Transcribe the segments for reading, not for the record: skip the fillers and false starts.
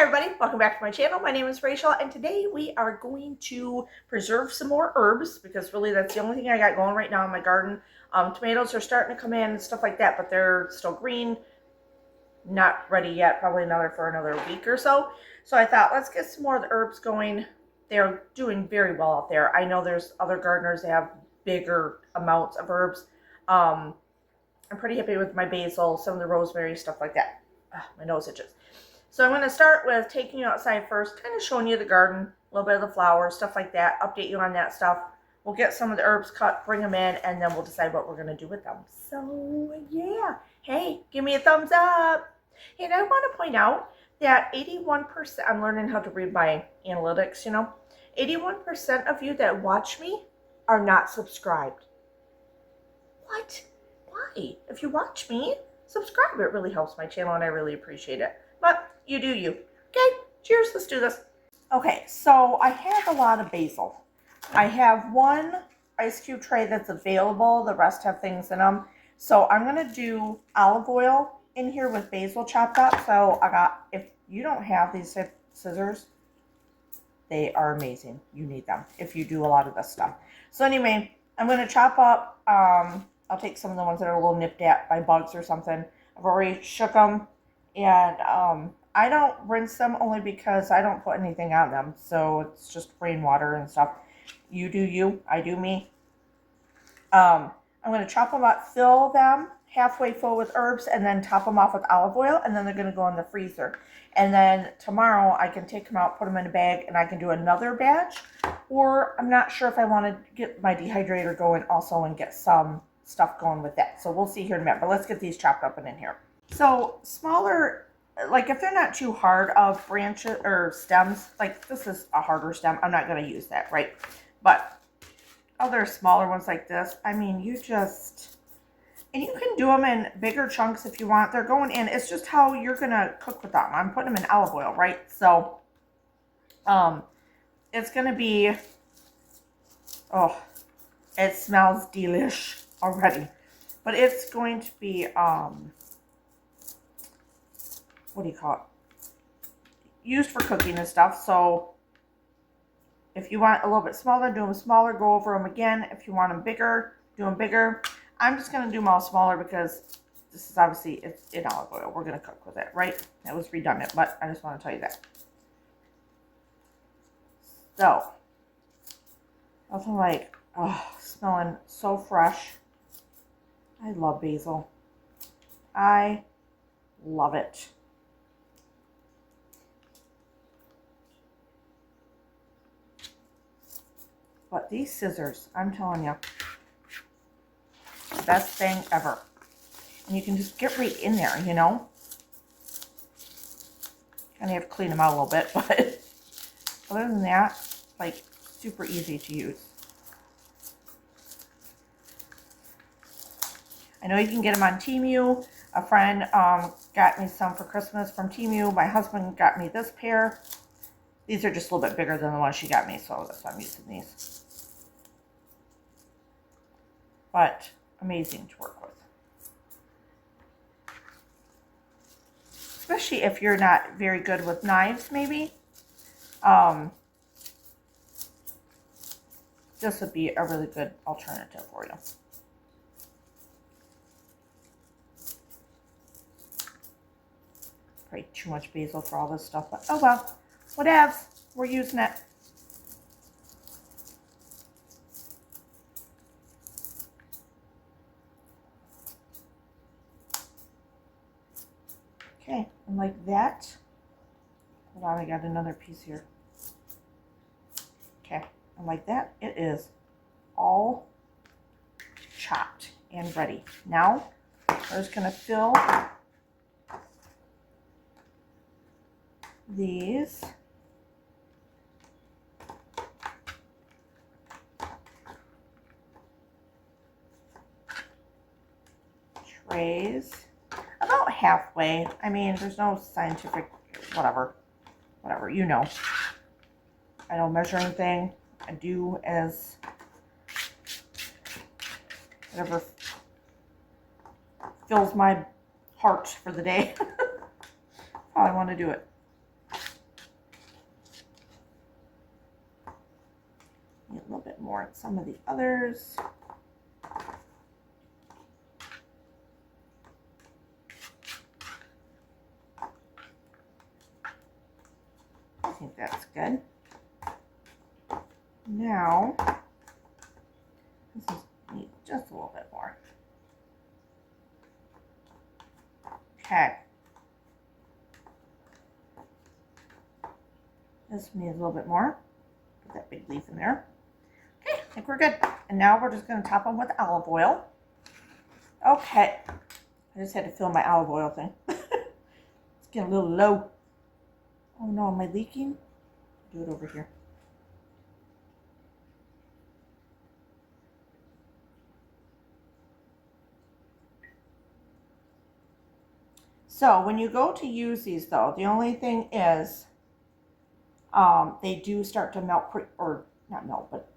everybody, welcome back to my channel. My name is Rachel and today we are going to preserve some more herbs because really that's the only thing I got going right now in my garden. Tomatoes are starting to come in and stuff like that, but they're still green, not ready yet, probably for another week or so. So I thought let's get some more of the herbs going. They're doing very well out there. I know there's other gardeners that have bigger amounts of herbs. I'm pretty happy with my basil, some of the rosemary, stuff like that. My nose itches. So I'm going to start with taking you outside first, kind of showing you the garden, a little bit of the flowers, stuff like that, update you on that stuff. We'll get some of the herbs cut, bring them in, and then we'll decide what we're going to do with them. So yeah, hey, give me a thumbs up. And I want to point out that 81%, I'm learning how to read my analytics, 81% of you that watch me are not subscribed. What? Why? If you watch me, subscribe. It really helps my channel and I really appreciate it. But you do you. Okay, cheers, let's do this. Okay, so I have a lot of basil. I have one ice cube tray that's available. The rest have things in them. So I'm going to do olive oil in here with basil chopped up. So if you don't have these scissors, they are amazing. You need them if you do a lot of this stuff. So anyway, I'm going to chop up, I'll take some of the ones that are a little nipped at by bugs or something. I've already shook them. And I don't rinse them only because I don't put anything on them. So it's just rainwater and stuff. You do you, I do me. I'm going to chop them up, fill them halfway full with herbs, and then top them off with olive oil. And then they're going to go in the freezer. And then tomorrow I can take them out, put them in a bag, and I can do another batch. Or I'm not sure if I want to get my dehydrator going also and get some stuff going with that. So we'll see here in a minute. But let's get these chopped up and in here. So smaller, like if they're not too hard of branches or stems, like this is a harder stem, I'm not going to use that, right? But other smaller ones like this, I mean, and you can do them in bigger chunks if you want. They're going in, it's just how you're going to cook with them. I'm putting them in olive oil, right? So, it's going to be, oh, it smells delish already. But it's going to be, what do you call it? Used for cooking and stuff. So if you want a little bit smaller, do them smaller. Go over them again. If you want them bigger, do them bigger. I'm just going to do them all smaller because this is obviously, it's in olive oil. We're going to cook with it, right? That was redundant, but I just want to tell you that. So, nothing like, oh, smelling so fresh. I love basil. I love it. But these scissors, I'm telling you, best thing ever. And you can just get right in there, Kind of have to clean them out a little bit, but other than that, like, super easy to use. I know you can get them on Temu. A friend got me some for Christmas from Temu. My husband got me this pair. These are just a little bit bigger than the one she got me, so that's why I'm using these. But amazing to work with. Especially if you're not very good with knives, maybe. This would be a really good alternative for you. Probably too much basil for all this stuff, but oh well. Whatevs. We're using it. Okay, and like that. Hold on, I got another piece here. Okay, and like that, it is all chopped and ready. Now, we're just going to fill these trays about halfway. I mean, there's no scientific whatever, I don't measure anything. I do as whatever fills my heart for the day. How I want to do it. more in some of the others. I think that's good. Now, this is need just a little bit more. Okay. This needs a little bit more. Put that big leaf in there. Okay, I think we're good. And now we're just going to top them with olive oil. Okay. I just had to fill my olive oil thing. It's getting a little low. Oh no, am I leaking? Do it over here. So when you go to use these though, the only thing is they do start to melt, or not melt, but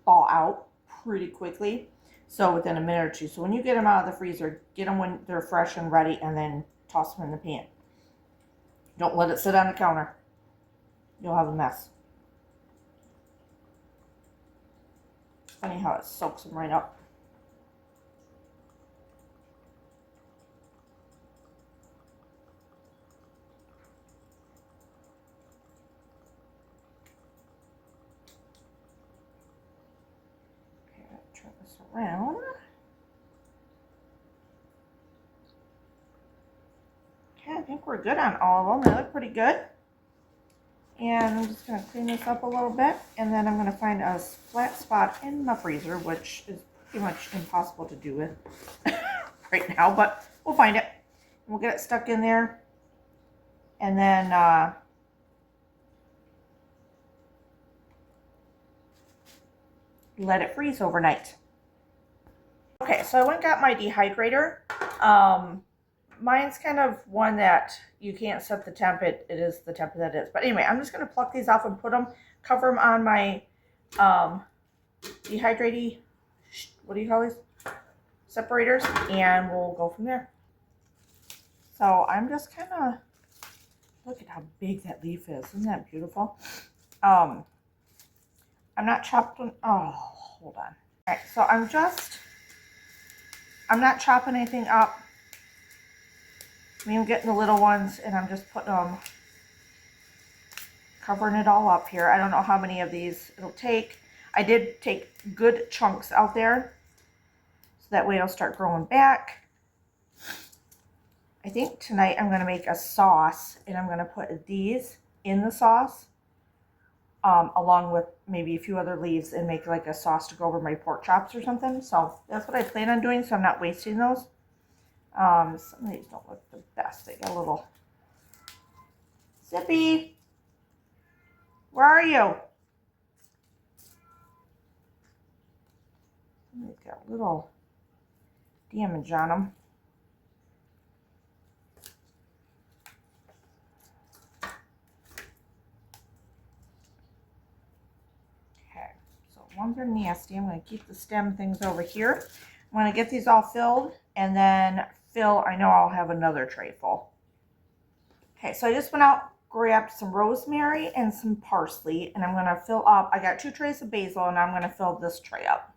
thaw out pretty quickly. So within a minute or two. So when you get them out of the freezer, get them when they're fresh and ready and then toss them in the pan. Don't let it sit on the counter. You'll have a mess. It's funny how it soaks them right up. Okay, turn this around. Okay, I think we're good on all of them. They look pretty good. And I'm just going to clean this up a little bit. And then I'm going to find a flat spot in the freezer, which is pretty much impossible to do with right now. But we'll find it. We'll get it stuck in there. And then let it freeze overnight. Okay, so I went and got my dehydrator. Mine's kind of one that you can't set the temp. It is the temp that it is. But anyway, I'm just going to pluck these off and put them, cover them on my dehydrating, what do you call these? Separators, and we'll go from there. So I'm just kind of, look at how big that leaf is. Isn't that beautiful? I'm not chopping, oh, hold on. All right, so I'm not chopping anything up. I'm getting the little ones, and I'm just putting them, covering it all up here. I don't know how many of these it'll take. I did take good chunks out there, so that way it'll start growing back. I think tonight I'm going to make a sauce, and I'm going to put these in the sauce, along with maybe a few other leaves, and make like a sauce to go over my pork chops or something. So that's what I plan on doing, so I'm not wasting those. Some of these don't look the best. They got a little Zippy. Where are you? They've got a little damage on them. Okay, so ones are nasty. I'm going to keep the stem things over here. I'm going to get these all filled, and then I know I'll have another tray full. Okay, so I just went out, grabbed some rosemary and some parsley, and I'm going to fill up. I got 2 trays of basil, and I'm going to fill this tray up.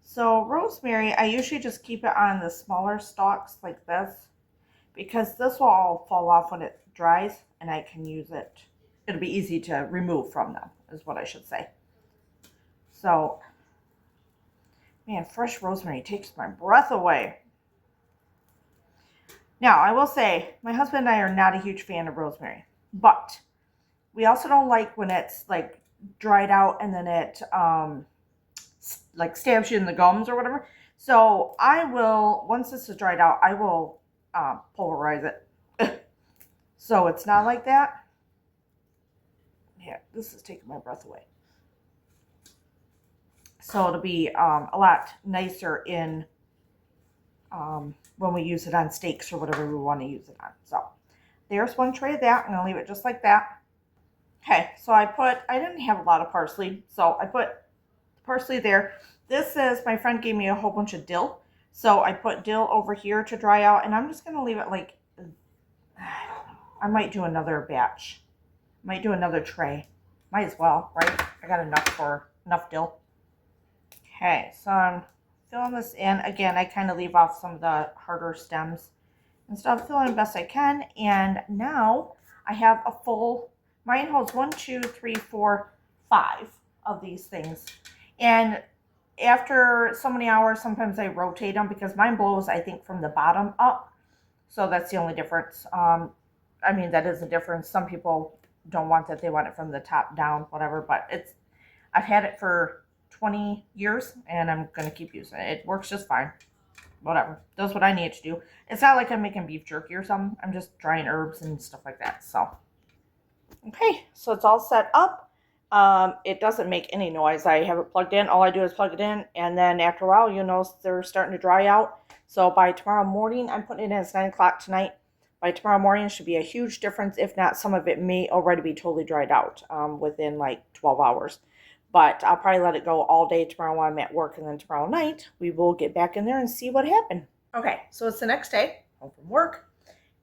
So rosemary, I usually just keep it on the smaller stalks like this, because this will all fall off when it dries, and I can use it. It'll be easy to remove from them, is what I should say. So, man, fresh rosemary takes my breath away. Now, I will say, my husband and I are not a huge fan of rosemary, but we also don't like when it's like dried out and then it like stabs you in the gums or whatever. So I will, once this is dried out, I will pulverize it. So it's not like that. Yeah, this is taking my breath away. So it'll be a lot nicer in when we use it on steaks or whatever we want to use it on. So there's one tray of that. I'm going to leave it just like that. Okay, so I didn't have a lot of parsley, so I put parsley there. This is, my friend gave me a whole bunch of dill. So I put dill over here to dry out, and I'm just going to leave it like, I might do another batch. Might do another tray. Might as well, right? I got enough dill. Okay, so I'm filling this in. Again, I kind of leave off some of the harder stems and stuff, filling the best I can. And now I have a full, mine holds 1, 2, 3, 4, 5 of these things. And after so many hours, sometimes I rotate them because mine blows, I think, from the bottom up. So that's the only difference. I mean, that is a difference. Some people don't want that. They want it from the top down, whatever. But I've had it for 20 years and I'm going to keep using it. It works just fine. Whatever. Does what I need to do. It's not like I'm making beef jerky or something. I'm just drying herbs and stuff like that. So, okay. So it's all set up. It doesn't make any noise. I have it plugged in. All I do is plug it in. And then after a while, you'll notice they're starting to dry out. So by tomorrow morning, I'm putting it in. It's 9 o'clock tonight. By tomorrow morning, it should be a huge difference. If not, some of it may already be totally dried out within like 12 hours. But I'll probably let it go all day tomorrow while I'm at work. And then tomorrow night, we will get back in there and see what happened. Okay, so it's the next day, home from work.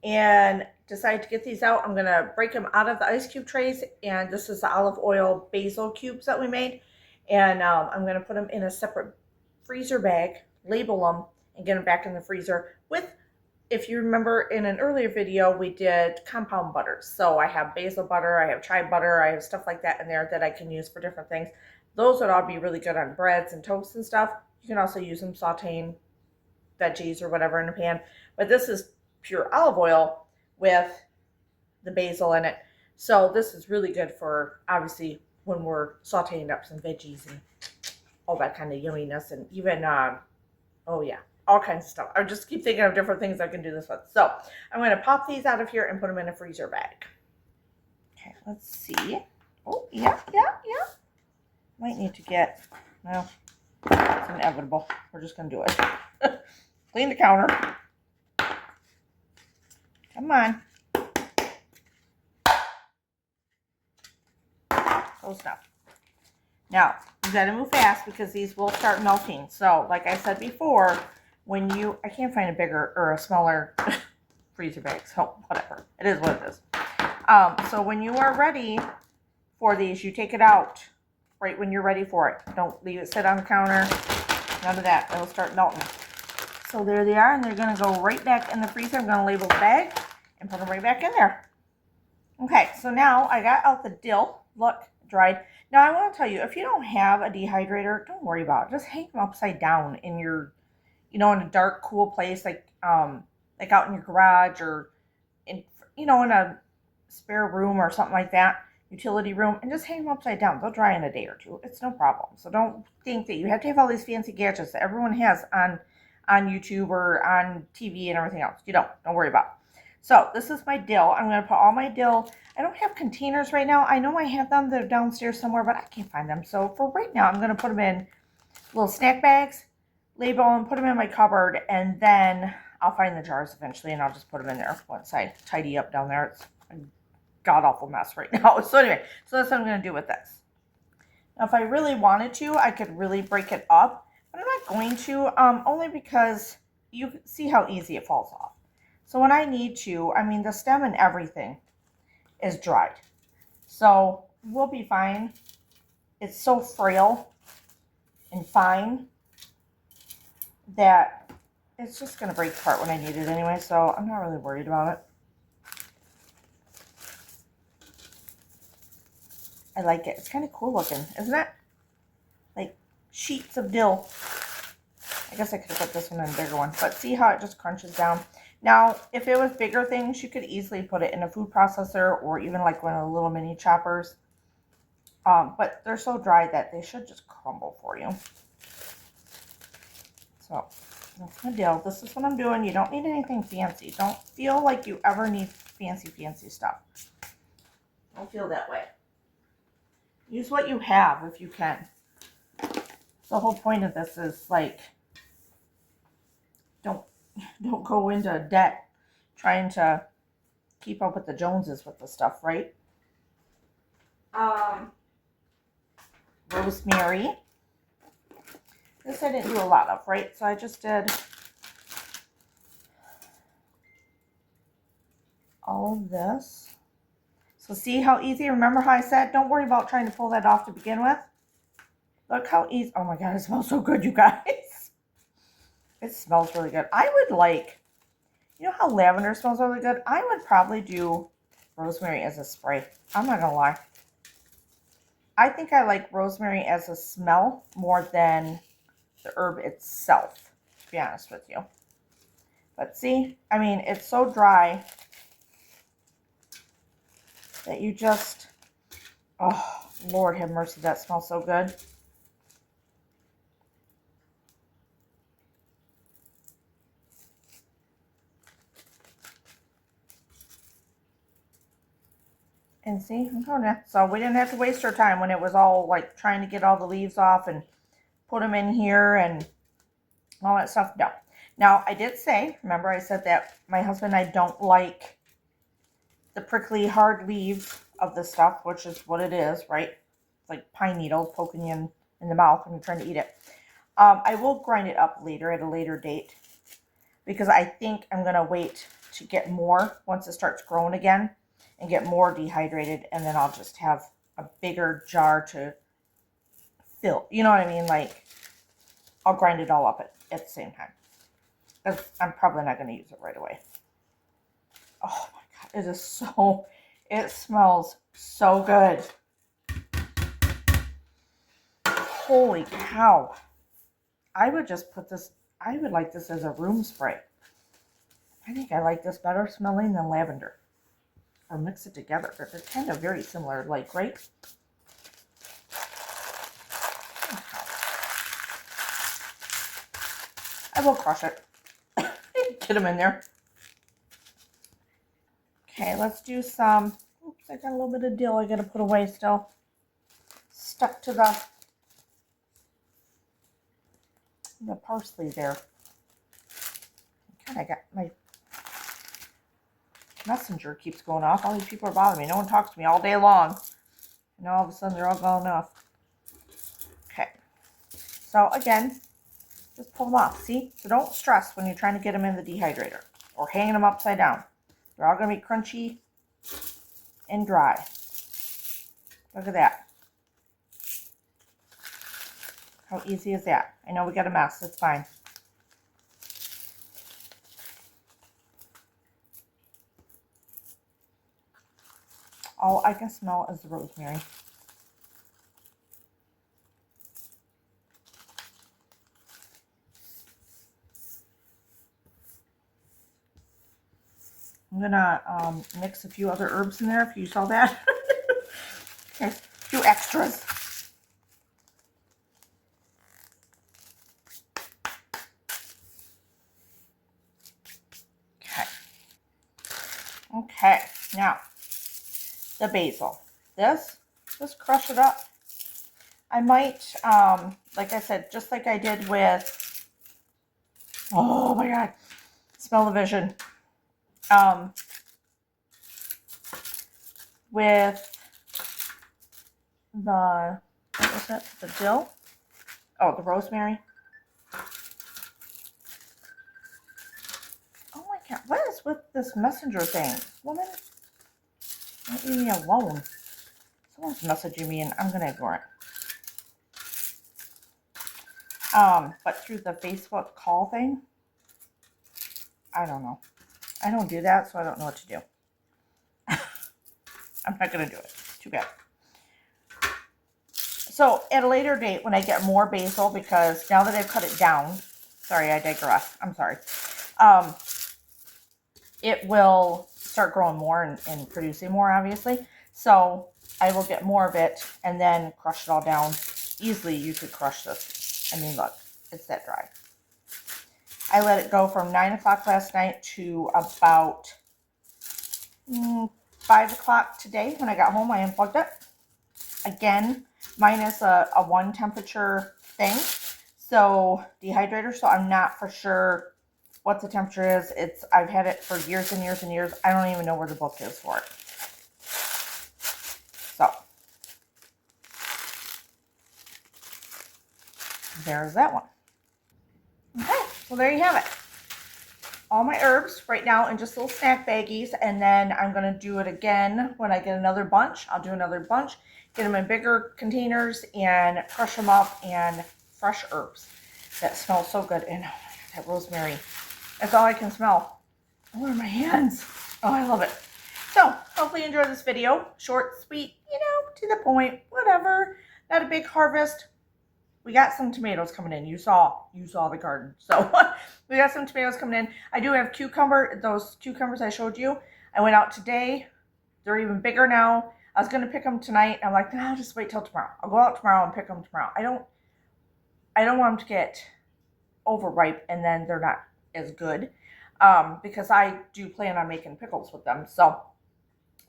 And decided to get these out. I'm going to break them out of the ice cube trays. And this is the olive oil basil cubes that we made. And I'm going to put them in a separate freezer bag, label them, and get them back in the freezer with, if you remember in an earlier video, we did compound butters. So I have basil butter, I have chive butter, I have stuff like that in there that I can use for different things. Those would all be really good on breads and toast and stuff. You can also use them sauteing veggies or whatever in a pan. But this is pure olive oil with the basil in it. So this is really good for, obviously, when we're sauteing up some veggies and all that kind of yumminess. And even, oh yeah, all kinds of stuff. I just keep thinking of different things I can do this with. So I'm going to pop these out of here and put them in a freezer bag. Okay, let's see. Oh, yeah. Might need to get, well, it's inevitable. We're just going to do it. Clean the counter. Come on. Close enough. Now, you got to move fast because these will start melting. So, like I said before, when you, I can't find a bigger or a smaller freezer bag, so whatever. It is what it is. So when you are ready for these, you take it out right when you're ready for it. Don't leave it sit on the counter. None of that. It'll start melting. So there they are, and they're going to go right back in the freezer. I'm going to label the bag and put them right back in there. Okay, so now I got out the dill. Look, dried. Now I want to tell you, if you don't have a dehydrator, don't worry about it. Just hang them upside down in your, in a dark, cool place, like out in your garage or in, in a spare room or something like that, utility room, and just hang them upside down. They'll dry in a day or two. It's no problem. So don't think that you have to have all these fancy gadgets that everyone has on YouTube or on TV and everything else. You don't worry about it. So this is my dill. I'm going to put all my dill. I don't have containers right now. I know I have them. They're downstairs somewhere, but I can't find them. So for right now, I'm going to put them in little snack bags, label them, put them in my cupboard, and then I'll find the jars eventually, and I'll just put them in there once I tidy up down there. It's a god-awful mess right now. So anyway, so that's what I'm going to do with this. Now, if I really wanted to, I could really break it up, but I'm not going to, only because you see how easy it falls off. So when I need to, I mean, the stem and everything is dried. So we'll be fine. It's so frail and fine that it's just going to break apart when I need it anyway. So I'm not really worried about it. I like it. It's kind of cool looking, isn't it? Like sheets of dill. I guess I could have put this one in a bigger one, but see how it just crunches down. Now, if it was bigger things, you could easily put it in a food processor or even like one of the little mini choppers. But they're so dry that they should just crumble for you. So that's my dill. This is what I'm doing. You don't need anything fancy. Don't feel like you ever need fancy stuff. Don't feel that way. Use what you have if you can. The whole point of this is like, don't go into debt trying to keep up with the Joneses with the stuff, right? Rosemary. This I didn't do a lot of, right? So I just did all of this. So see how easy? Remember how I said don't worry about trying to pull that off to begin with? Look how easy. Oh my God, it smells so good, you guys. It smells really good. I would like, you know how lavender smells really good? I would probably do rosemary as a spray. I'm not gonna lie. I think I like rosemary as a smell more than the herb itself, to be honest with you. But see, I mean, it's so dry that you just, oh, Lord have mercy, that smells so good. And see, I'm telling you. So we didn't have to waste our time when it was all like trying to get all the leaves off and put them in here and all that stuff. No. Now, I did say, remember I said that my husband and I don't like the prickly hard leaves of the stuff, which is what it is, right? It's like pine needles poking you in the mouth when you're trying to eat it. I will grind it up later at a later date because I think I'm going to wait to get more once it starts growing again and get more dehydrated, and then I'll just have a bigger jar to fill. You know what I mean? Like, I'll grind it all up at the same time. I'm probably not going to use it right away. Oh my God, it is so, it smells so good. Holy cow. I would just put this, I would like this as a room spray. I think I like this better smelling than lavender. Or mix it together. They're kind of very similar, like, right? I will crush it. Get them in there. Okay, let's do some. Oops, I got a little bit of dill I gotta put away still. Stuck to the parsley there. God, I got my messenger keeps going off. All these people are bothering me. No one talks to me all day long. And all of a sudden they're all gone off. Okay. So again, just pull them off. See? So don't stress when you're trying to get them in the dehydrator or hanging them upside down. They're all going to be crunchy and dry. Look at that. How easy is that? I know we got a mess. It's fine. All I can smell is the rosemary. I'm gonna mix a few other herbs in there if you saw that. There's a few extras. Okay. Okay, now the basil. Just crush it up. I might, like I said, just like I did with, oh my God, smell-o-vision. With the, what was it? The dill? Oh, the rosemary. Oh my God, what is with this messenger thing? Woman, don't leave me alone. Someone's messaging me and I'm going to ignore it. But through the Facebook call thing, I don't know. I don't do that, so I don't know what to do. I'm not going to do it. Too bad. So at a later date, when I get more basil, because now that I've cut it down, sorry, I digress. I'm sorry. It will start growing more and producing more, obviously. So I will get more of it and then crush it all down. Easily, you could crush this. I mean, look, it's that dry. I let it go from 9 o'clock last night to about 5 o'clock today. When I got home, I unplugged it. Again, minus a 1 temperature thing. So, dehydrator. So, I'm not for sure what the temperature is. I've had it for years and years and years. I don't even know where the book is for it. So, there's that one. Okay, so there you have it. all my herbs right now in just little snack baggies, and then I'm going to do it again when I get another bunch. I'll do another bunch, get them in bigger containers, and crush them up, and fresh herbs. That smells so good. And oh my God, that rosemary. That's all I can smell. Where are my hands? Oh, I love it. So, hopefully you enjoyed this video. Short, sweet, you know, to the point, whatever. Not a big harvest. We got some tomatoes coming in. You saw the garden. So, we got some tomatoes coming in. I do have those cucumbers I showed you. I went out today. They're even bigger now. I was going to pick them tonight. I'm like, no, I'll just wait till tomorrow. I'll go out tomorrow and pick them tomorrow. I don't want them to get overripe and then they're not as good. Because I do plan on making pickles with them. So,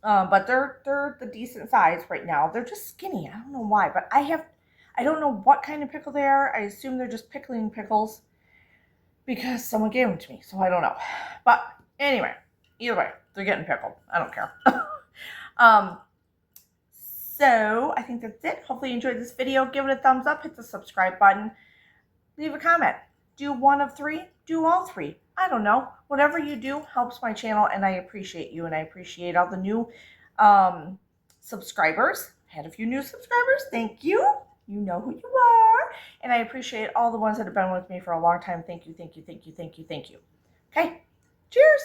but they're the decent size right now. They're just skinny. I don't know why, but I don't know what kind of pickle they are. I assume they're just pickling pickles because someone gave them to me. So I don't know. But anyway, either way, they're getting pickled. I don't care. So I think that's it. Hopefully you enjoyed this video. Give it a thumbs up. Hit the subscribe button. Leave a comment. Do one of 3. Do all 3. I don't know. Whatever you do helps my channel, and I appreciate you, and I appreciate all the new subscribers. I had a few new subscribers. Thank you. You know who you are. And I appreciate all the ones that have been with me for a long time. Thank you, thank you, thank you, thank you, thank you. Okay. Cheers.